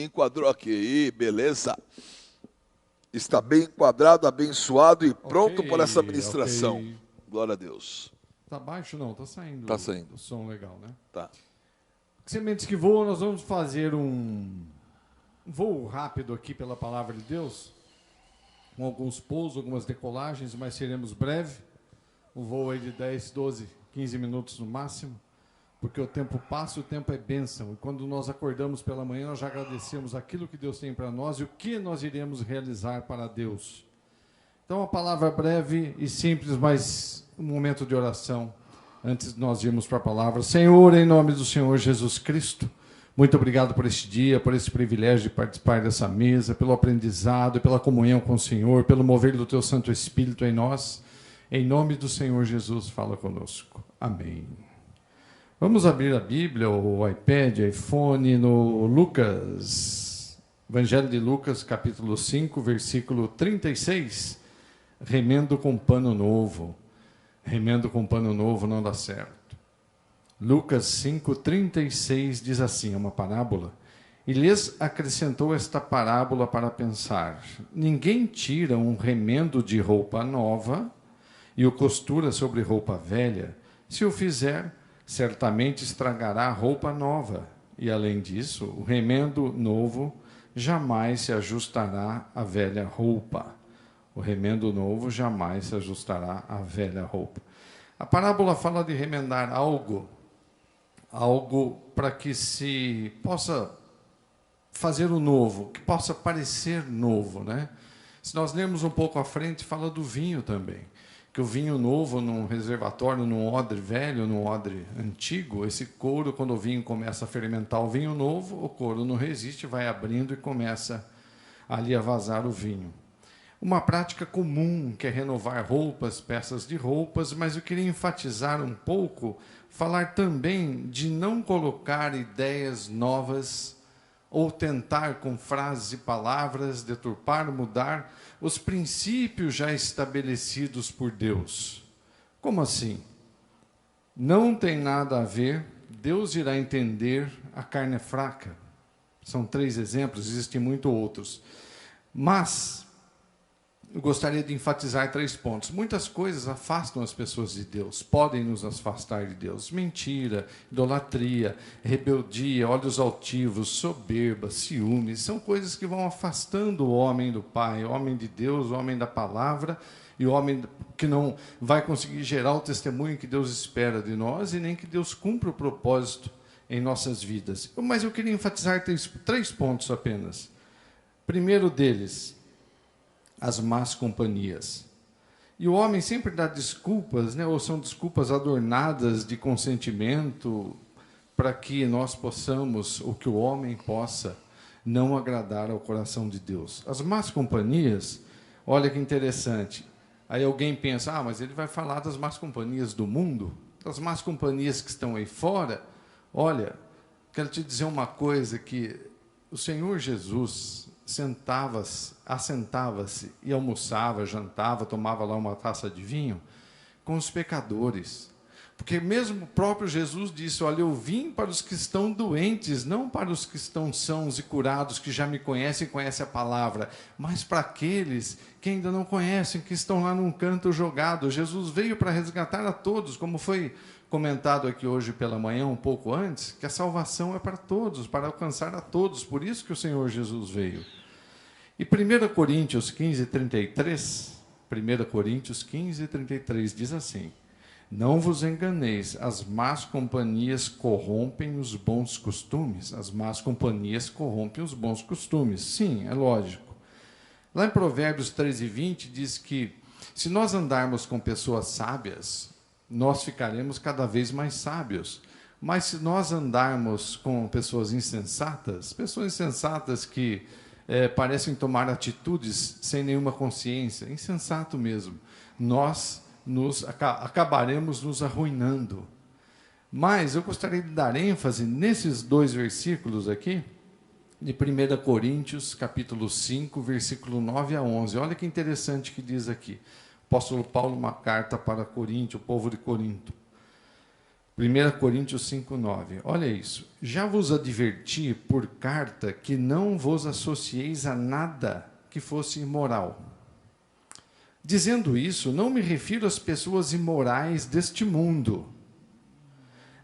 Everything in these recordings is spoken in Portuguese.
enquadrou aqui, beleza. Está bem enquadrado, abençoado e pronto para essa ministração. Ok. Glória a Deus. Tá baixo não, tá saindo. Tá saindo. O som legal, né? Tá. Sementes que voam, nós vamos fazer um voo rápido aqui pela palavra de Deus, com alguns pousos, algumas decolagens, mas seremos breve. Um voo aí de 10, 12, 15 minutos no máximo, porque o tempo passa, o tempo é bênção. E quando nós acordamos pela manhã, nós já agradecemos aquilo que Deus tem para nós e o que nós iremos realizar para Deus. Então, a palavra breve e simples, mas um momento de oração, antes de nós irmos para a palavra. Senhor, em nome do Senhor Jesus Cristo, muito obrigado por este dia, por esse privilégio de participar dessa mesa, pelo aprendizado, pela comunhão com o Senhor, pelo mover do Teu Santo Espírito em nós. Em nome do Senhor Jesus, fala conosco. Amém. Vamos abrir a Bíblia, o iPad, iPhone, no Lucas, Evangelho de Lucas, capítulo 5, versículo 36. Remendo com pano novo. Remendo com pano novo não dá certo. Lucas 5, 36 diz assim, é uma parábola. E lhes acrescentou esta parábola para pensar. Ninguém tira um remendo de roupa nova e o costura sobre roupa velha. Se o fizer, certamente estragará a roupa nova. E, além disso, o remendo novo jamais se ajustará à velha roupa. O remendo novo jamais se ajustará à velha roupa. A parábola fala de remendar algo para que se possa fazer o novo, que possa parecer novo, né? Se nós lermos um pouco à frente, fala do vinho também. Que o vinho novo num reservatório, num odre velho, num odre antigo, esse couro, quando o vinho começa a fermentar o vinho novo, o couro não resiste, vai abrindo e começa ali a vazar o vinho. Uma prática comum, que é renovar roupas, peças de roupas, mas eu queria enfatizar um pouco, falar também de não colocar ideias novas ou tentar com frases e palavras deturpar, mudar os princípios já estabelecidos por Deus. Como assim? Não tem nada a ver, Deus irá entender, a carne é fraca. São 3 exemplos, existem muitos outros. Mas eu gostaria de enfatizar 3 pontos. Muitas coisas afastam as pessoas de Deus, podem nos afastar de Deus. Mentira, idolatria, rebeldia, olhos altivos, soberba, ciúmes, são coisas que vão afastando o homem do Pai, o homem de Deus, o homem da palavra, e o homem que não vai conseguir gerar o testemunho que Deus espera de nós, e nem que Deus cumpra o propósito em nossas vidas. Mas eu queria enfatizar 3 pontos apenas. Primeiro deles, as más companhias. E o homem sempre dá desculpas, né, ou são desculpas adornadas de consentimento, para que nós possamos, ou que o homem possa, não agradar ao coração de Deus. As más companhias, olha que interessante. Aí alguém pensa, mas ele vai falar das más companhias do mundo, das más companhias que estão aí fora. Olha, quero te dizer uma coisa, que o Senhor Jesus assentava-se e almoçava, jantava, tomava lá uma taça de vinho com os pecadores. Porque mesmo o próprio Jesus disse, olha, eu vim para os que estão doentes, não para os que estão sãos e curados, que já me conhecem e conhecem a palavra, mas para aqueles que ainda não conhecem, que estão lá num canto jogado. Jesus veio para resgatar a todos, como foi comentado aqui hoje pela manhã, um pouco antes, que a salvação é para todos, para alcançar a todos, por isso que o Senhor Jesus veio. E 1 Coríntios 15, 33, 1 Coríntios 15, 33 diz assim, não vos enganeis, as más companhias corrompem os bons costumes. As más companhias corrompem os bons costumes. Sim, é lógico. Lá em Provérbios 13, 20 diz que se nós andarmos com pessoas sábias, nós ficaremos cada vez mais sábios. Mas se nós andarmos com pessoas insensatas que parecem tomar atitudes sem nenhuma consciência, insensato mesmo, nós acabaremos nos arruinando. Mas eu gostaria de dar ênfase nesses 2 versículos aqui, de 1 Coríntios, capítulo 5, versículo 9 a 11. Olha que interessante que diz aqui. O apóstolo Paulo, uma carta para Corinto, o povo de Corinto. 1 Coríntios 5:9. Olha isso. Já vos adverti por carta que não vos associeis a nada que fosse imoral. Dizendo isso, não me refiro às pessoas imorais deste mundo,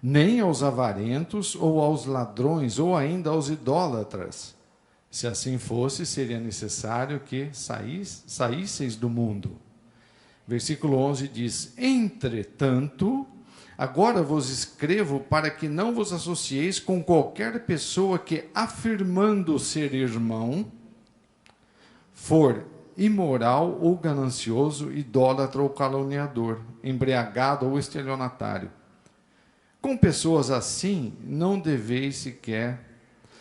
nem aos avarentos, ou aos ladrões, ou ainda aos idólatras. Se assim fosse, seria necessário que saísseis do mundo. Versículo 11 diz: entretanto, agora vos escrevo para que não vos associeis com qualquer pessoa que, afirmando ser irmão, for imoral ou ganancioso, idólatra ou caluniador, embriagado ou estelionatário. Com pessoas assim, não deveis sequer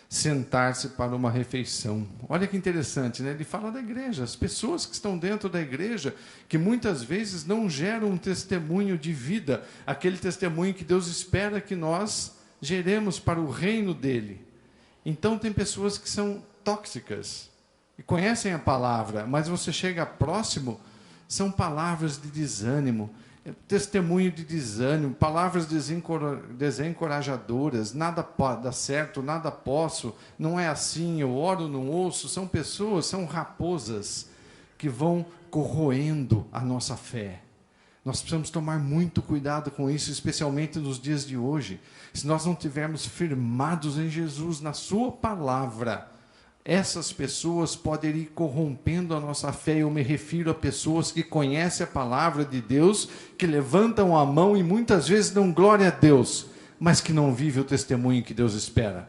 sentar-se para uma refeição. Olha que interessante, né? Ele fala da igreja, as pessoas que estão dentro da igreja, que muitas vezes não geram um testemunho de vida, aquele testemunho que Deus espera que nós geremos para o reino dele. Então tem pessoas que são tóxicas, e conhecem a palavra, mas você chega próximo, são palavras de desânimo, testemunho de desânimo, palavras desencorajadoras, nada dá certo, nada posso, não é assim, eu oro, não ouço. São pessoas, são raposas que vão corroendo a nossa fé. Nós precisamos tomar muito cuidado com isso, especialmente nos dias de hoje. Se nós não estivermos firmados em Jesus, na sua palavra, essas pessoas podem ir corrompendo a nossa fé. Eu me refiro a pessoas que conhecem a palavra de Deus, que levantam a mão e muitas vezes dão glória a Deus, mas que não vivem o testemunho que Deus espera.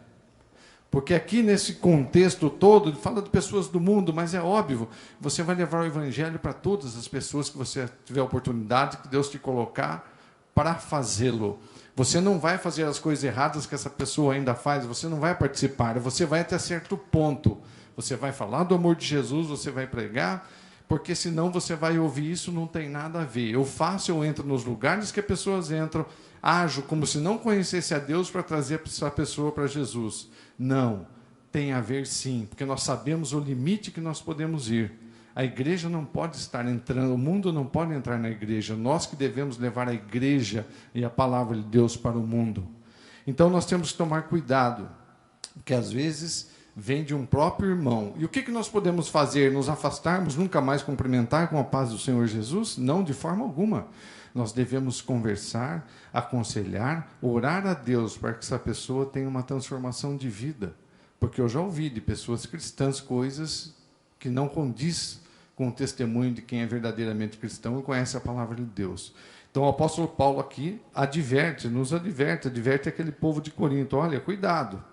Porque aqui nesse contexto todo, ele fala de pessoas do mundo, mas é óbvio, você vai levar o evangelho para todas as pessoas que você tiver a oportunidade, que Deus te colocar para fazê-lo. Você não vai fazer as coisas erradas que essa pessoa ainda faz, você não vai participar, você vai até certo ponto. Você vai falar do amor de Jesus, você vai pregar, porque senão você vai ouvir isso, não tem nada a ver. Eu faço, eu entro nos lugares que as pessoas entram, ajo como se não conhecesse a Deus para trazer essa pessoa para Jesus. Não, tem a ver sim, porque nós sabemos o limite que nós podemos ir. A igreja não pode estar entrando, o mundo não pode entrar na igreja. Nós que devemos levar a igreja e a palavra de Deus para o mundo. Então nós temos que tomar cuidado, porque às vezes vem de um próprio irmão. E o que nós podemos fazer? Nos afastarmos, nunca mais cumprimentar com a paz do Senhor Jesus? Não, de forma alguma. Nós devemos conversar, aconselhar, orar a Deus para que essa pessoa tenha uma transformação de vida. Porque eu já ouvi de pessoas cristãs coisas que não condiz com o testemunho de quem é verdadeiramente cristão e conhece a palavra de Deus. Então o apóstolo Paulo aqui nos adverte aquele povo de Corinto: olha, cuidado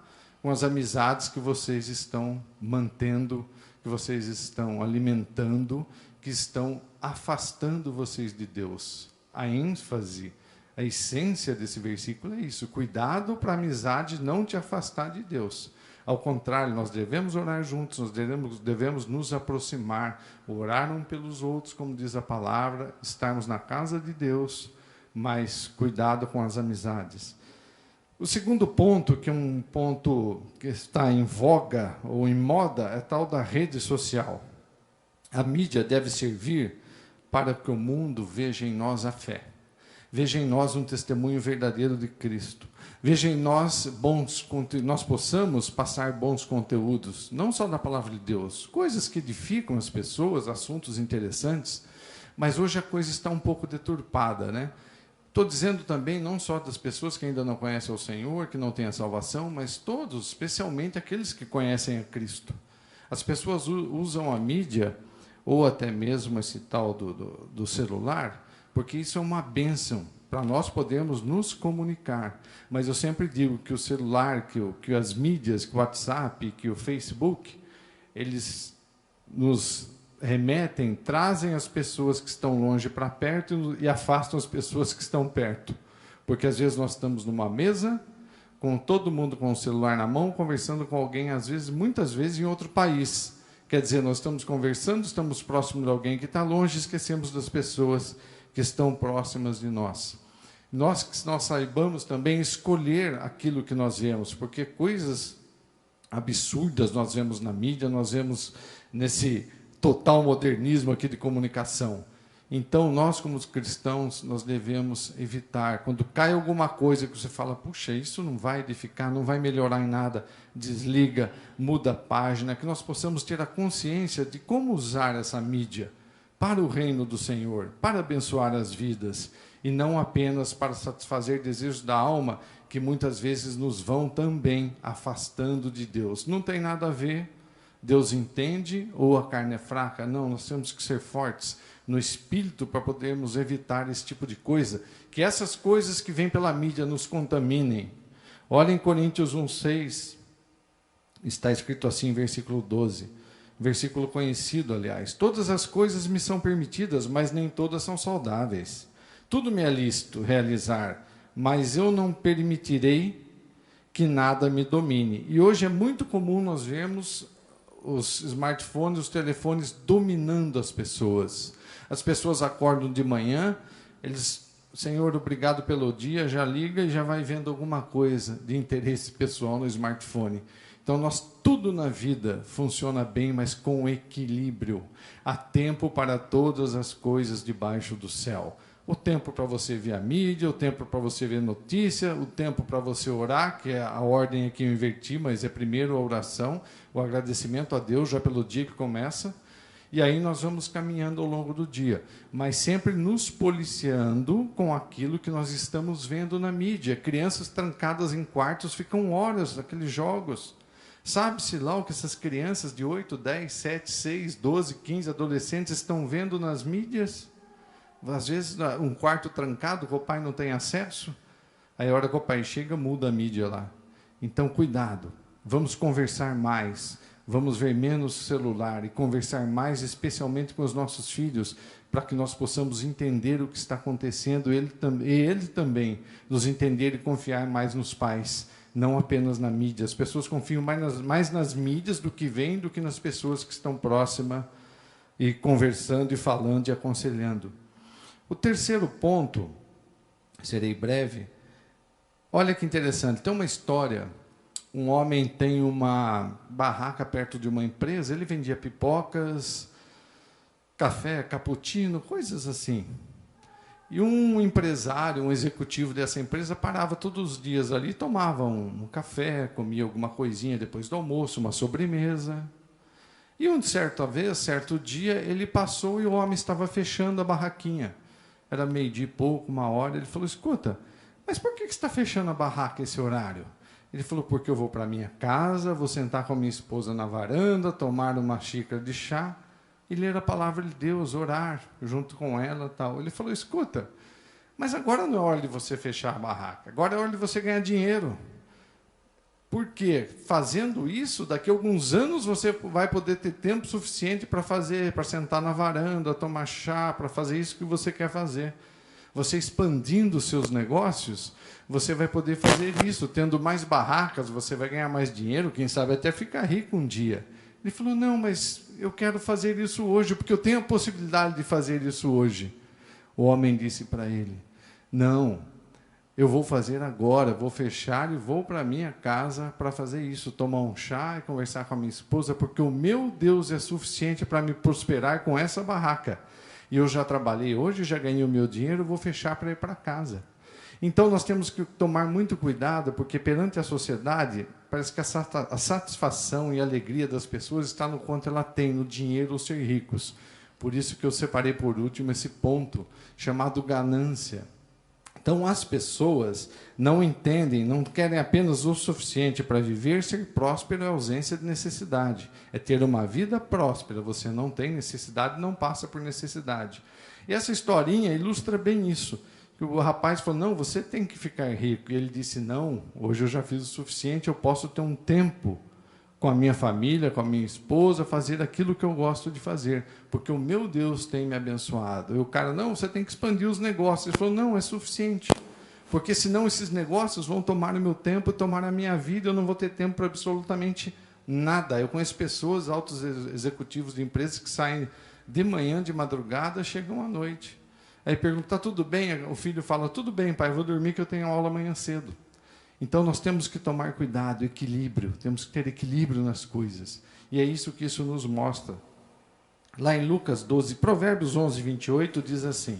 com as amizades que vocês estão mantendo, que vocês estão alimentando, que estão afastando vocês de Deus. A ênfase, a essência desse versículo é isso: cuidado para a amizade não te afastar de Deus. Ao contrário, nós devemos orar juntos, nós devemos nos aproximar, orar uns pelos outros, como diz a palavra, estarmos na casa de Deus, mas cuidado com as amizades. O segundo ponto, que é um ponto que está em voga ou em moda, é tal da rede social. A mídia deve servir para que o mundo veja em nós a fé, veja em nós um testemunho verdadeiro de Cristo. Veja em nós nós possamos passar bons conteúdos, não só da palavra de Deus, coisas que edificam as pessoas, assuntos interessantes, mas hoje a coisa está um pouco deturpada, né? Estou dizendo também não só das pessoas que ainda não conhecem o Senhor, que não têm a salvação, mas todos, especialmente aqueles que conhecem a Cristo. As pessoas usam a mídia, ou até mesmo esse tal do celular, porque isso é uma bênção para nós podermos nos comunicar. Mas eu sempre digo que o celular, que as mídias, que o WhatsApp, que o Facebook, eles nos remetem, trazem as pessoas que estão longe para perto e afastam as pessoas que estão perto. Porque às vezes nós estamos numa mesa, com todo mundo com o celular na mão, conversando com alguém, às vezes, muitas vezes em outro país. Quer dizer, nós estamos conversando, estamos próximos de alguém que está longe, esquecemos das pessoas que estão próximas de nós. Que nós saibamos também escolher aquilo que nós vemos, porque coisas absurdas nós vemos na mídia, nós vemos nesse total modernismo aqui de comunicação. Então, nós, como cristãos, nós devemos evitar. Quando cai alguma coisa que você fala, puxa, isso não vai edificar, não vai melhorar em nada, desliga, muda a página, que nós possamos ter a consciência de como usar essa mídia para o reino do Senhor, para abençoar as vidas, e não apenas para satisfazer desejos da alma, que muitas vezes nos vão também afastando de Deus. Não tem nada a ver, Deus entende, ou a carne é fraca. Não, nós temos que ser fortes no espírito para podermos evitar esse tipo de coisa, que essas coisas que vêm pela mídia nos contaminem. Olha em Coríntios 1,6, está escrito assim, versículo 12, versículo conhecido, aliás: todas as coisas me são permitidas, mas nem todas são saudáveis. Tudo me é lícito realizar, mas eu não permitirei que nada me domine. E hoje é muito comum nós vermos os smartphones, os telefones dominando as pessoas. As pessoas acordam de manhã, eles, Senhor, obrigado pelo dia, já liga e já vai vendo alguma coisa de interesse pessoal no smartphone. Então, tudo na vida funciona bem, mas com equilíbrio. Há tempo para todas as coisas debaixo do céu. O tempo para você ver a mídia, o tempo para você ver notícia, o tempo para você orar, que é a ordem aqui eu inverti, mas é primeiro a oração, o agradecimento a Deus já pelo dia que começa. E aí nós vamos caminhando ao longo do dia, mas sempre nos policiando com aquilo que nós estamos vendo na mídia. Crianças trancadas em quartos ficam horas naqueles jogos. Sabe-se lá o que essas crianças de 8, 10, 7, 6, 12, 15 adolescentes estão vendo nas mídias? Às vezes, um quarto trancado, que o pai não tem acesso. Aí, a hora que o pai chega, muda a mídia lá. Então, cuidado. Vamos conversar mais. Vamos ver menos celular e conversar mais, especialmente com os nossos filhos, para que nós possamos entender o que está acontecendo, e ele também nos entender e confiar mais nos pais, não apenas na mídia. As pessoas confiam mais nas mídias do que vêm, do que nas pessoas que estão próximas e conversando e falando e aconselhando. O terceiro ponto, serei breve. Olha que interessante, tem uma história. Um homem tem uma barraca perto de uma empresa, ele vendia pipocas, café, cappuccino, coisas assim. E um empresário, um executivo dessa empresa, parava todos os dias ali, tomava um café, comia alguma coisinha depois do almoço, uma sobremesa. E certo dia, ele passou e o homem estava fechando a barraquinha. Era meio-dia e pouco, 1h. Ele falou, escuta, mas por que você está fechando a barraca esse horário? Ele falou, porque eu vou para a minha casa, vou sentar com a minha esposa na varanda, tomar uma xícara de chá e ler a palavra de Deus, orar junto com ela. Tal. Ele falou, escuta, mas agora não é hora de você fechar a barraca, agora é hora de você ganhar dinheiro. Porque fazendo isso, daqui a alguns anos você vai poder ter tempo suficiente para sentar na varanda, tomar chá, para fazer isso que você quer fazer. Você expandindo os seus negócios, você vai poder fazer isso. Tendo mais barracas, você vai ganhar mais dinheiro, quem sabe até ficar rico um dia. Ele falou, não, mas eu quero fazer isso hoje, porque eu tenho a possibilidade de fazer isso hoje. O homem disse para ele, não, eu vou fazer agora, vou fechar e vou para a minha casa para fazer isso, tomar um chá e conversar com a minha esposa, porque o meu Deus é suficiente para me prosperar com essa barraca. E eu já trabalhei hoje, já ganhei o meu dinheiro, vou fechar para ir para casa. Então, nós temos que tomar muito cuidado, porque perante a sociedade, parece que a satisfação e a alegria das pessoas está no quanto ela tem, no dinheiro ou ser ricos. Por isso que eu separei por último esse ponto, chamado ganância. Então, as pessoas não entendem, não querem apenas o suficiente para viver. Ser próspero é ausência de necessidade. É ter uma vida próspera. Você não tem necessidade, não passa por necessidade. E essa historinha ilustra bem isso. O rapaz falou, não, você tem que ficar rico. E ele disse, não, hoje eu já fiz o suficiente, eu posso ter um tempo com a minha família, com a minha esposa, fazer aquilo que eu gosto de fazer, porque o meu Deus tem me abençoado. E o cara, não, você tem que expandir os negócios. Ele falou, não, é suficiente, porque senão esses negócios vão tomar o meu tempo, tomar a minha vida, eu não vou ter tempo para absolutamente nada. Eu conheço pessoas, altos executivos de empresas que saem de manhã, de madrugada, chegam à noite. Aí pergunta, está tudo bem? O filho fala, tudo bem, pai, vou dormir que eu tenho aula amanhã cedo. Então, nós temos que tomar cuidado, equilíbrio, temos que ter equilíbrio nas coisas. E é isso que isso nos mostra. Lá em Lucas 12, Provérbios 11, 28, diz assim: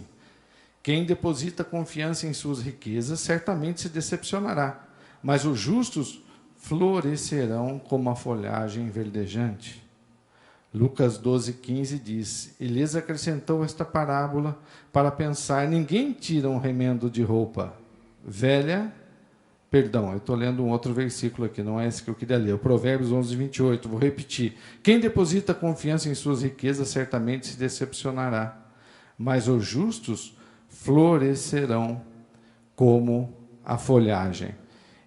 quem deposita confiança em suas riquezas certamente se decepcionará, mas os justos florescerão como a folhagem verdejante. Lucas 12, 15 diz: e lhes acrescentou esta parábola para pensar: ninguém tira um remendo de roupa velha. Perdão, eu estou lendo um outro versículo aqui, não é esse que eu queria ler. O Provérbios 11, 28, vou repetir. Quem deposita confiança em suas riquezas certamente se decepcionará, mas os justos florescerão como a folhagem.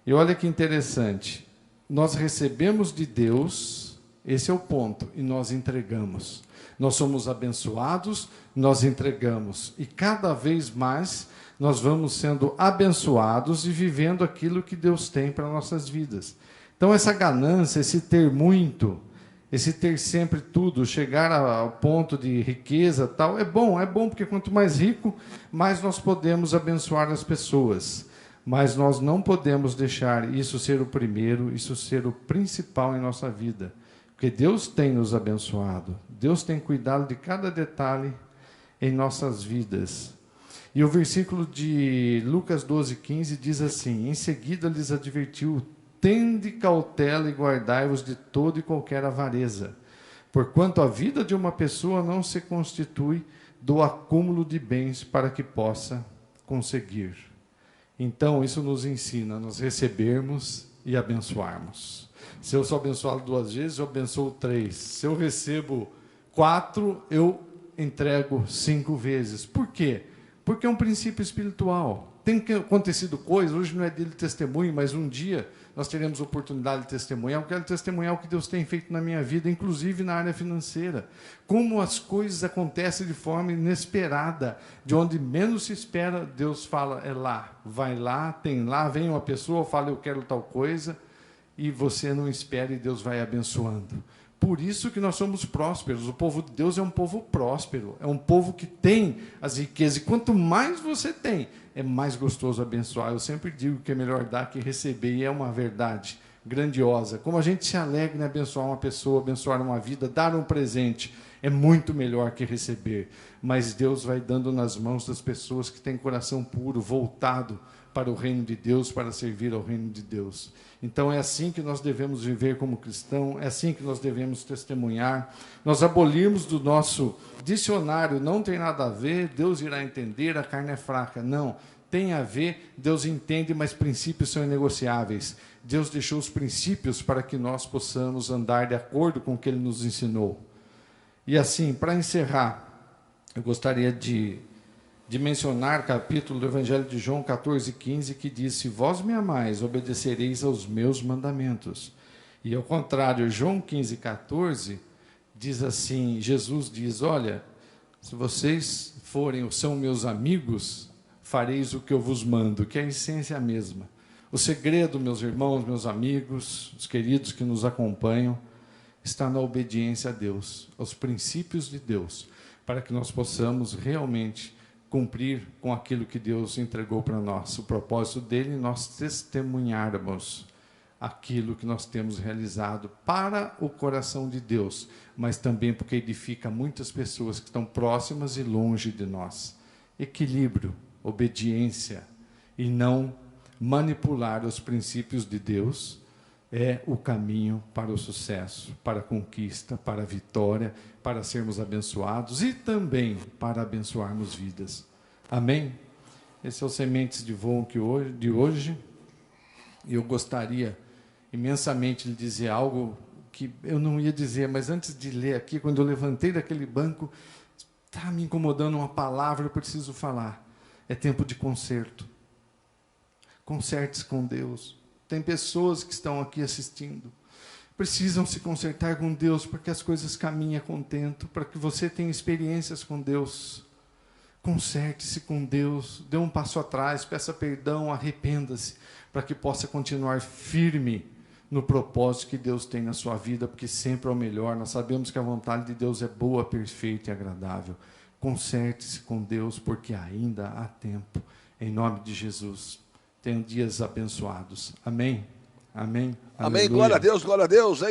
E olha que interessante, nós recebemos de Deus, esse é o ponto, e nós entregamos. Nós somos abençoados, nós entregamos. E cada vez mais nós vamos sendo abençoados e vivendo aquilo que Deus tem para nossas vidas. Então essa ganância, esse ter muito, esse ter sempre tudo, chegar ao ponto de riqueza, tal, é bom porque quanto mais rico, mais nós podemos abençoar as pessoas. Mas nós não podemos deixar isso ser o primeiro, isso ser o principal em nossa vida. Porque Deus tem nos abençoado, Deus tem cuidado de cada detalhe em nossas vidas. E o versículo de Lucas 12, 15 diz assim: em seguida lhes advertiu: tende cautela e guardai-vos de toda e qualquer avareza, porquanto a vida de uma pessoa não se constitui do acúmulo de bens para que possa conseguir. Então, isso nos ensina a nós recebermos e abençoarmos. Se eu sou abençoado 2 vezes, eu abençoo 3. Se eu recebo 4, eu entrego 5 vezes. Por quê? Porque é um princípio espiritual. Tem acontecido coisas, hoje não é dele testemunho, mas um dia nós teremos oportunidade de testemunhar. Eu quero testemunhar o que Deus tem feito na minha vida, inclusive na área financeira. Como as coisas acontecem de forma inesperada, de onde menos se espera, Deus fala, é lá, vai lá, tem lá, vem uma pessoa, fala, eu quero tal coisa, e você não espera e Deus vai abençoando. Por isso que nós somos prósperos. O povo de Deus é um povo próspero, é um povo que tem as riquezas. E quanto mais você tem, é mais gostoso abençoar. Eu sempre digo que é melhor dar que receber, e é uma verdade grandiosa. Como a gente se alegra em abençoar uma pessoa, abençoar uma vida, dar um presente, é muito melhor que receber. Mas Deus vai dando nas mãos das pessoas que têm coração puro, voltado para o reino de Deus, para servir ao reino de Deus. Então é assim que nós devemos viver como cristão, é assim que nós devemos testemunhar. Nós abolimos do nosso dicionário, não tem nada a ver, Deus irá entender, a carne é fraca. Não, tem a ver, Deus entende, mas princípios são inegociáveis. Deus deixou os princípios para que nós possamos andar de acordo com o que Ele nos ensinou. E assim, para encerrar, eu gostaria de mencionar capítulo do Evangelho de João 14, 15, que diz: se vós me amais, obedecereis aos meus mandamentos. E ao contrário, João 15, 14, diz assim, Jesus diz, olha, se vocês são meus amigos, fareis o que eu vos mando, que é a essência mesma. O segredo, meus irmãos, meus amigos, os queridos que nos acompanham, está na obediência a Deus, aos princípios de Deus, para que nós possamos realmente cumprir com aquilo que Deus entregou para nós. O propósito dele, nós testemunharmos aquilo que nós temos realizado para o coração de Deus, mas também porque edifica muitas pessoas que estão próximas e longe de nós. Equilíbrio, obediência e não manipular os princípios de Deus é o caminho para o sucesso, para a conquista, para a vitória, para sermos abençoados e também para abençoarmos vidas. Amém? Esse é o Sementes de Voo de hoje. E eu gostaria imensamente de dizer algo que eu não ia dizer, mas antes de ler aqui, quando eu levantei daquele banco, está me incomodando uma palavra, eu preciso falar. É tempo de conserto. Conserte-se com Deus. Tem pessoas que estão aqui assistindo, precisam se consertar com Deus, para que as coisas caminhem a contento, para que você tenha experiências com Deus. Conserte-se com Deus, dê um passo atrás, peça perdão, arrependa-se, para que possa continuar firme no propósito que Deus tem na sua vida, porque sempre é o melhor. Nós sabemos que a vontade de Deus é boa, perfeita e agradável. Conserte-se com Deus, porque ainda há tempo. Em nome de Jesus. Tenham dias abençoados. Amém? Amém? Amém. Aleluia. Glória a Deus, glória a Deus.